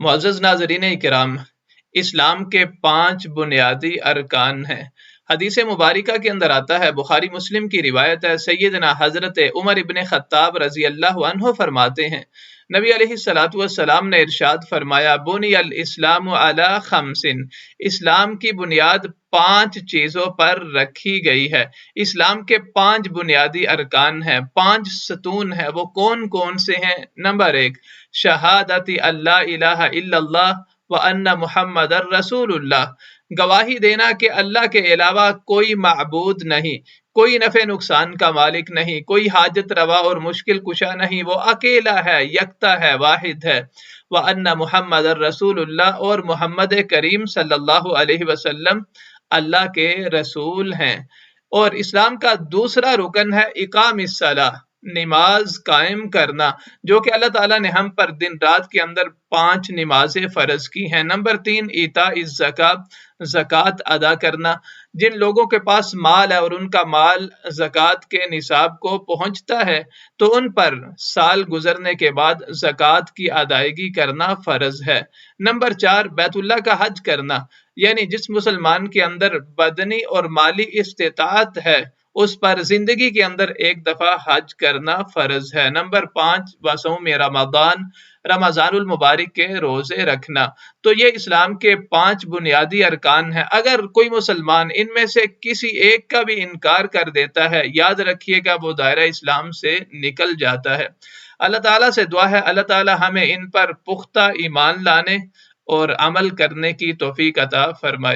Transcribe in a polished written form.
معزز ناظرین کرام، اسلام کے 5 بنیادی ارکان ہیں۔ حدیث مبارکہ کے اندر آتا ہے، بخاری مسلم کی روایت ہے، سیدنا حضرت عمر ابن خطاب رضی اللہ عنہ فرماتے ہیں، نبی علیہ الصلوۃ والسلام نے ارشاد فرمایا، بنی الاسلام علی 5، اسلام کی بنیاد 5 چیزوں پر رکھی گئی ہے۔ اسلام کے 5 بنیادی ارکان ہیں، 5 ستون ہیں۔ وہ کون کون سے ہیں؟ نمبر 1، شہادت اللہ الہ الا اللہ وان محمد الرسول اللہ، گواہی دینا کہ اللہ کے علاوہ کوئی معبود نہیں، کوئی نفع نقصان کا مالک نہیں، کوئی حاجت روا اور مشکل کشا نہیں، وہ اکیلا ہے، یکتا ہے، واحد ہے۔ وَأَنَّ مُحَمَّدَ الرَّسُولُ اللَّهِ، اور محمد کریم صلی اللہ علیہ وسلم اللہ کے رسول ہیں۔ اور اسلام کا دوسرا رکن ہے اقام الصلاۃ، نماز قائم کرنا، جو کہ اللہ تعالیٰ نے ہم پر دن رات کے اندر 5 نمازیں فرض کی ہیں۔ نمبر 3، ایتاء الزکوٰۃ، زکوٰۃ ادا کرنا۔ جن لوگوں کے پاس مال ہے اور ان کا مال زکوٰۃ کے نصاب کو پہنچتا ہے تو ان پر سال گزرنے کے بعد زکوٰۃ کی ادائیگی کرنا فرض ہے۔ نمبر 4، بیت اللہ کا حج کرنا، یعنی جس مسلمان کے اندر بدنی اور مالی استطاعت ہے اس پر زندگی کے اندر ایک دفعہ حج کرنا فرض ہے۔ نمبر 5، وصوم رمضان، رمضان المبارک کے روزے رکھنا۔ تو یہ اسلام کے 5 بنیادی ارکان ہیں۔ اگر کوئی مسلمان ان میں سے کسی ایک کا بھی انکار کر دیتا ہے، یاد رکھیے گا وہ دائرہ اسلام سے نکل جاتا ہے۔ اللہ تعالیٰ سے دعا ہے اللہ تعالیٰ ہمیں ان پر پختہ ایمان لانے اور عمل کرنے کی توفیق عطا فرمائے۔